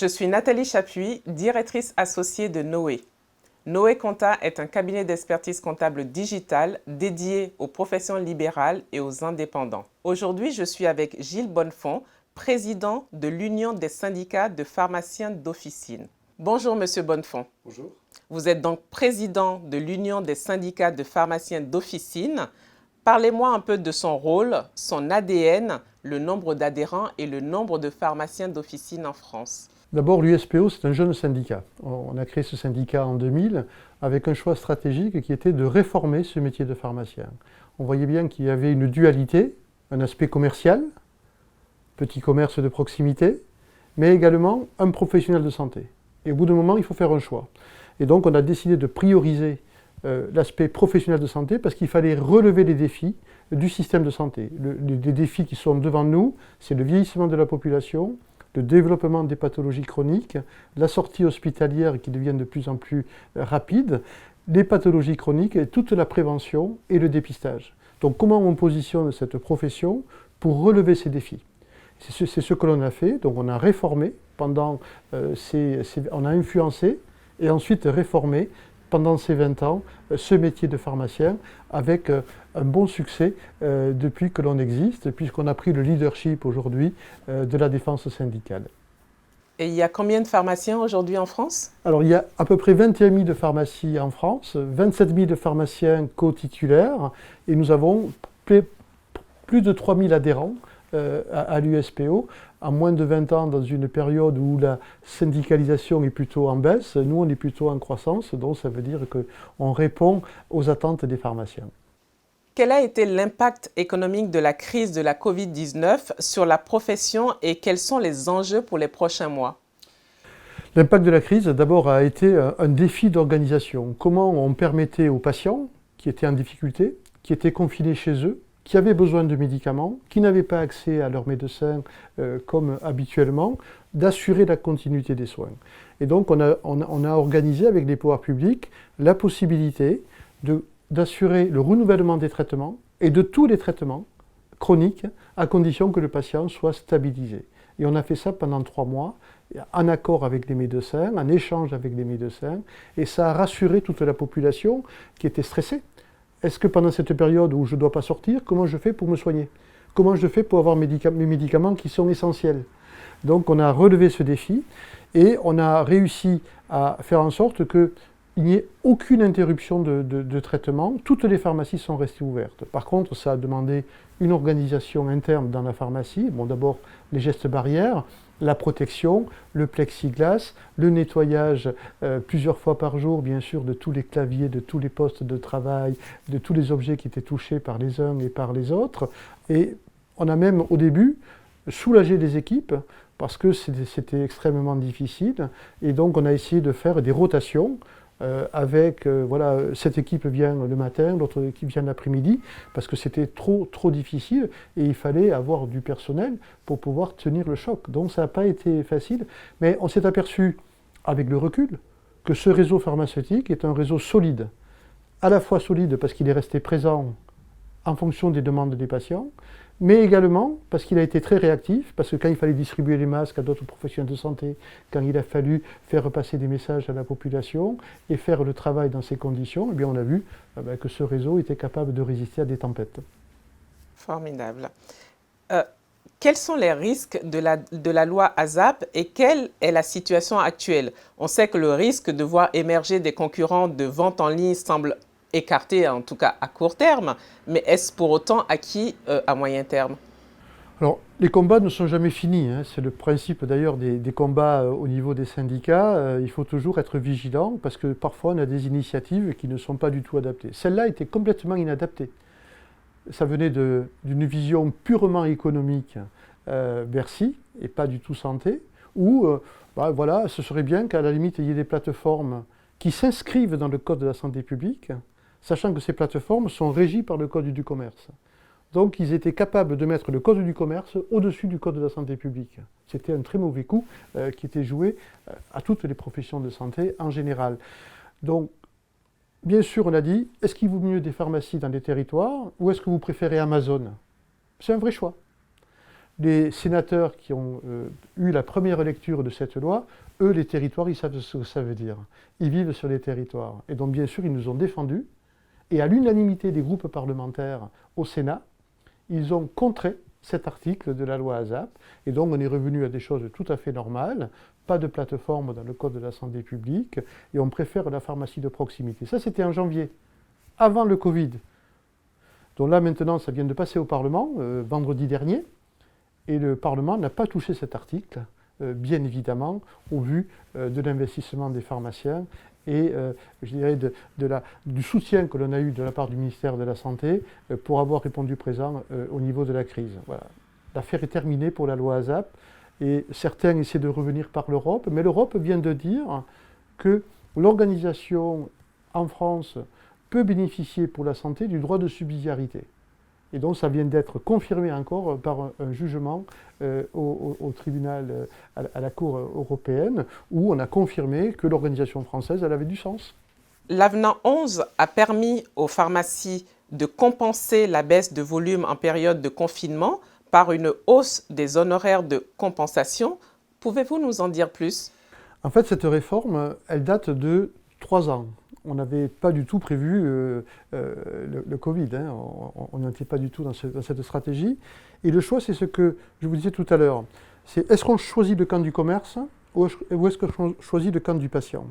Je suis Nathalie Chapuis, directrice associée de Noé. Noé Compta est un cabinet d'expertise comptable digitale dédié aux professions libérales et aux indépendants. Aujourd'hui, je suis avec Gilles Bonnefond, président de l'Union des syndicats de pharmaciens d'officine. Bonjour Monsieur Bonnefond. Bonjour. Vous êtes donc président de l'Union des syndicats de pharmaciens d'officine. Parlez-moi un peu de son rôle, son ADN, le nombre d'adhérents et le nombre de pharmaciens d'officine en France. D'abord, l'USPO, c'est un jeune syndicat. On a créé ce syndicat en 2000 avec un choix stratégique qui était de réformer ce métier de pharmacien. On voyait bien qu'il y avait une dualité, un aspect commercial, petit commerce de proximité, mais également un professionnel de santé. Et au bout d'un moment, il faut faire un choix. Et donc, on a décidé de prioriser l'aspect professionnel de santé parce qu'il fallait relever les défis du système de santé. Les défis qui sont devant nous, c'est le vieillissement de la population, le développement des pathologies chroniques, la sortie hospitalière qui devient de plus en plus rapide, les pathologies chroniques, et toute la prévention et le dépistage. Donc comment on positionne cette profession pour relever ces défis? C'est ce que l'on a fait, donc on a réformé, on a influencé et ensuite réformé pendant ces 20 ans ce métier de pharmacien avec un bon succès depuis que l'on existe, puisqu'on a pris le leadership aujourd'hui de la défense syndicale. Et il y a combien de pharmaciens aujourd'hui en France? Alors il y a à peu près 21 000 de pharmacies en France, 27 000 de pharmaciens co-titulaires et nous avons plus de 3 000 adhérents à l'USPO. En moins de 20 ans, dans une période où la syndicalisation est plutôt en baisse, nous on est plutôt en croissance, donc ça veut dire qu'on répond aux attentes des pharmaciens. Quel a été l'impact économique de la crise de la Covid-19 sur la profession et quels sont les enjeux pour les prochains mois? L'impact de la crise, d'abord, a été un défi d'organisation. Comment on permettait aux patients qui étaient en difficulté, qui étaient confinés chez eux, qui avaient besoin de médicaments, qui n'avaient pas accès à leur médecin comme habituellement, d'assurer la continuité des soins. Et donc on a organisé avec les pouvoirs publics la possibilité d'assurer le renouvellement des traitements et de tous les traitements chroniques à condition que le patient soit stabilisé. Et on a fait ça pendant 3 mois, en accord avec les médecins, en échange avec les médecins, et ça a rassuré toute la population qui était stressée. Est-ce que pendant cette période où je ne dois pas sortir, comment je fais pour me soigner? Comment je fais pour avoir mes médicaments qui sont essentiels? Donc on a relevé ce défi et on a réussi à faire en sorte qu'il n'y ait aucune interruption de traitement. Toutes les pharmacies sont restées ouvertes. Par contre, ça a demandé une organisation interne dans la pharmacie. Bon, d'abord, les gestes barrières, la protection, le plexiglas, le nettoyage plusieurs fois par jour, bien sûr, de tous les claviers, de tous les postes de travail, de tous les objets qui étaient touchés par les uns et par les autres. Et on a même, au début, soulagé les équipes parce que c'était extrêmement difficile. Et donc, on a essayé de faire des rotations voilà, cette équipe vient le matin, l'autre équipe vient l'après-midi, parce que c'était trop difficile et il fallait avoir du personnel pour pouvoir tenir le choc. Donc ça n'a pas été facile, mais on s'est aperçu, avec le recul, que ce réseau pharmaceutique est un réseau solide. À la fois solide parce qu'il est resté présent en fonction des demandes des patients, mais également parce qu'il a été très réactif, parce que quand il fallait distribuer les masques à d'autres professionnels de santé, quand il a fallu faire passer des messages à la population et faire le travail dans ces conditions, eh bien on a vu que ce réseau était capable de résister à des tempêtes. Formidable. Quels sont les risques de la loi ASAP et quelle est la situation actuelle? On sait que le risque de voir émerger des concurrents de vente en ligne semble écarté, en tout cas à court terme, mais est-ce pour autant acquis à moyen terme? Alors, les combats ne sont jamais finis, hein. C'est le principe d'ailleurs des combats au niveau des syndicats. Il faut toujours être vigilant parce que parfois on a des initiatives qui ne sont pas du tout adaptées. Celle-là était complètement inadaptée. Ça venait d'une vision purement économique, Bercy, et pas du tout santé, où voilà, ce serait bien qu'à la limite il y ait des plateformes qui s'inscrivent dans le code de la santé publique, sachant que ces plateformes sont régies par le code du commerce. Donc ils étaient capables de mettre le code du commerce au-dessus du code de la santé publique. C'était un très mauvais coup qui était joué à toutes les professions de santé en général. Donc, bien sûr, on a dit, est-ce qu'il vaut mieux des pharmacies dans des territoires ou est-ce que vous préférez Amazon? C'est un vrai choix. les sénateurs qui ont eu la première lecture de cette loi, eux, les territoires, ils savent ce que ça veut dire. Ils vivent sur les territoires. Et donc, bien sûr, ils nous ont défendus. Et à l'unanimité des groupes parlementaires au Sénat, ils ont contré cet article de la loi ASAP. Et donc, on est revenu à des choses tout à fait normales. Pas de plateforme dans le Code de la santé publique. Et on préfère la pharmacie de proximité. Ça, c'était en janvier, avant le Covid. Donc là, maintenant, ça vient de passer au Parlement, vendredi dernier. Et le Parlement n'a pas touché cet article, bien évidemment, au vu de l'investissement des pharmaciens et, je dirais, du soutien que l'on a eu de la part du ministère de la Santé pour avoir répondu présent au niveau de la crise. Voilà. L'affaire est terminée pour la loi ASAP et certains essaient de revenir par l'Europe, mais l'Europe vient de dire que l'organisation en France peut bénéficier pour la santé du droit de subsidiarité. Et donc ça vient d'être confirmé encore par un jugement au tribunal, à la Cour européenne, où on a confirmé que l'organisation française, elle avait du sens. L'avenant 11 a permis aux pharmacies de compenser la baisse de volume en période de confinement par une hausse des honoraires de compensation. Pouvez-vous nous en dire plus? En fait, cette réforme, elle date de 3 ans. On n'avait pas du tout prévu le Covid, hein. On n'était pas du tout dans cette stratégie. Et le choix, c'est ce que je vous disais tout à l'heure. C'est est-ce qu'on choisit le camp du commerce ou est-ce qu'on choisit le camp du patient?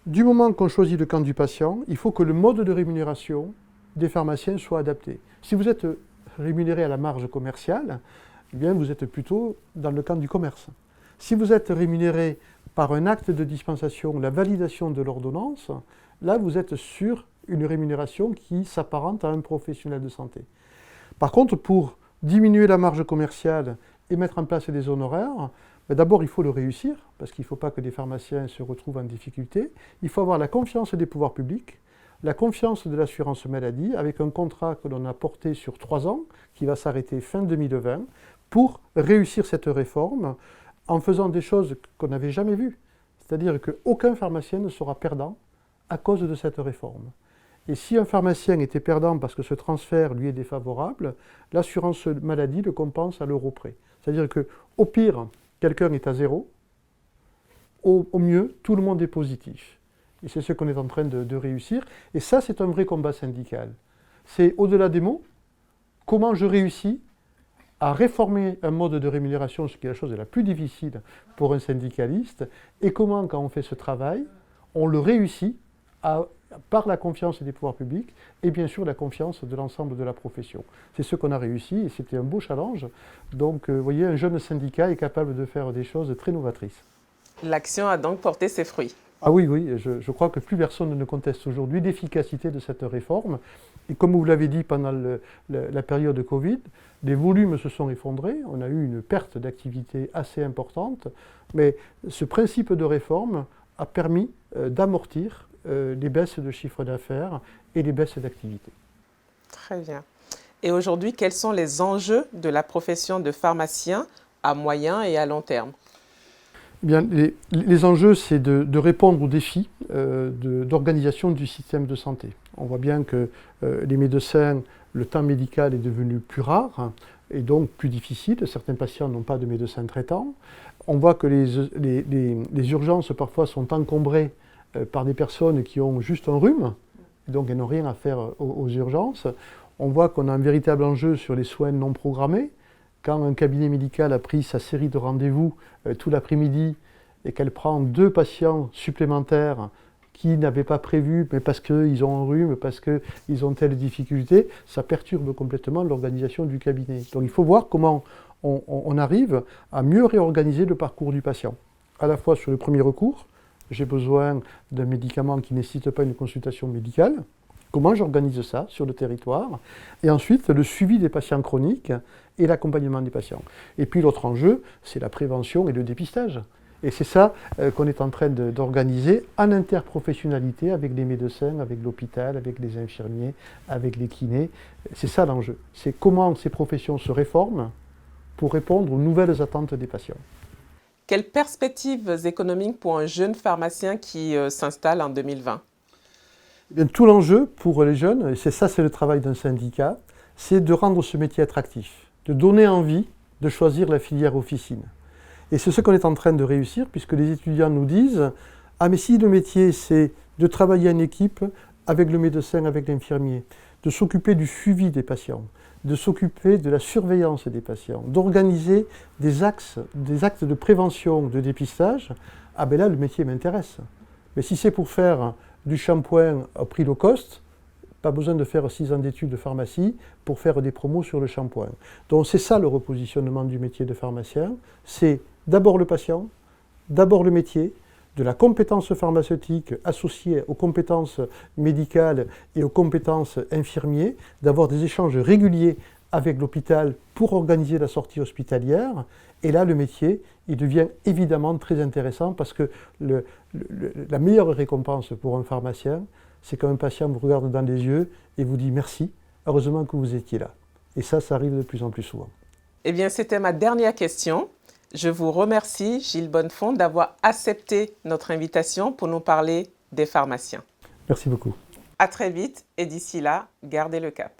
Du moment qu'on choisit le camp du patient, il faut que le mode de rémunération des pharmaciens soit adapté. Si vous êtes rémunéré à la marge commerciale, eh bien vous êtes plutôt dans le camp du commerce. Si vous êtes rémunéré par un acte de dispensation, la validation de l'ordonnance, là, vous êtes sur une rémunération qui s'apparente à un professionnel de santé. Par contre, pour diminuer la marge commerciale et mettre en place des honoraires, d'abord, il faut le réussir, parce qu'il ne faut pas que les pharmaciens se retrouvent en difficulté. Il faut avoir la confiance des pouvoirs publics, la confiance de l'assurance maladie, avec un contrat que l'on a porté sur 3 ans, qui va s'arrêter fin 2020, pour réussir cette réforme en faisant des choses qu'on n'avait jamais vues. C'est-à-dire qu'aucun pharmacien ne sera perdant à cause de cette réforme. Et si un pharmacien était perdant parce que ce transfert lui est défavorable, l'assurance maladie le compense à l'euro près. C'est-à-dire qu'au pire, quelqu'un est à 0, au mieux, tout le monde est positif. Et c'est ce qu'on est en train de réussir. Et ça, c'est un vrai combat syndical. C'est au-delà des mots, comment je réussis à réformer un mode de rémunération, ce qui est la chose la plus difficile pour un syndicaliste, et comment, quand on fait ce travail, on le réussit par la confiance des pouvoirs publics et bien sûr la confiance de l'ensemble de la profession. C'est ce qu'on a réussi et c'était un beau challenge. Donc, vous voyez, un jeune syndicat est capable de faire des choses très novatrices. L'action a donc porté ses fruits. Ah oui, je crois que plus personne ne conteste aujourd'hui l'efficacité de cette réforme. Et comme vous l'avez dit pendant la période de Covid, les volumes se sont effondrés, on a eu une perte d'activité assez importante, mais ce principe de réforme a permis d'amortir les baisses de chiffre d'affaires et les baisses d'activité. Très bien. Et aujourd'hui, quels sont les enjeux de la profession de pharmacien à moyen et à long terme? Eh bien, les enjeux, c'est de répondre aux défis d'organisation du système de santé. On voit bien que les médecins, le temps médical est devenu plus rare et donc plus difficile. Certains patients n'ont pas de médecin traitant. On voit que les urgences parfois sont encombrées par des personnes qui ont juste un rhume, et donc elles n'ont rien à faire aux urgences. On voit qu'on a un véritable enjeu sur les soins non programmés. Quand un cabinet médical a pris sa série de rendez-vous tout l'après-midi et qu'elle prend 2 patients supplémentaires qui n'avaient pas prévu, mais parce qu'ils ont un rhume, parce qu'ils ont telle difficulté, ça perturbe complètement l'organisation du cabinet. Donc il faut voir comment on arrive à mieux réorganiser le parcours du patient. À la fois sur le premier recours, j'ai besoin d'un médicament qui ne nécessite pas une consultation médicale. Comment j'organise ça sur le territoire? Et ensuite, le suivi des patients chroniques et l'accompagnement des patients. Et puis l'autre enjeu, c'est la prévention et le dépistage. Et c'est ça qu'on est en train d'organiser en interprofessionnalité avec les médecins, avec l'hôpital, avec les infirmiers, avec les kinés. C'est ça l'enjeu. C'est comment ces professions se réforment pour répondre aux nouvelles attentes des patients. Quelles perspectives économiques pour un jeune pharmacien qui s'installe en 2020? Eh bien, tout l'enjeu pour les jeunes, et c'est le travail d'un syndicat, c'est de rendre ce métier attractif, de donner envie de choisir la filière officine. Et c'est ce qu'on est en train de réussir, puisque les étudiants nous disent « Ah mais si le métier c'est de travailler en équipe avec le médecin, avec l'infirmier, de s'occuper du suivi des patients, de s'occuper de la surveillance des patients, d'organiser des actes de prévention, de dépistage, ah ben là le métier m'intéresse. Mais si c'est pour faire du shampoing au prix low cost, pas besoin de faire 6 ans d'études de pharmacie pour faire des promos sur le shampoing. Donc c'est ça le repositionnement du métier de pharmacien, c'est d'abord le patient, d'abord le métier, de la compétence pharmaceutique associée aux compétences médicales et aux compétences infirmières, d'avoir des échanges réguliers avec l'hôpital pour organiser la sortie hospitalière. Et là, le métier, il devient évidemment très intéressant parce que la meilleure récompense pour un pharmacien, c'est quand un patient vous regarde dans les yeux et vous dit merci, heureusement que vous étiez là. Et ça arrive de plus en plus souvent. Eh bien, c'était ma dernière question. Je vous remercie, Gilles Bonnefond, d'avoir accepté notre invitation pour nous parler des pharmaciens. Merci beaucoup. À très vite et d'ici là, gardez le cap.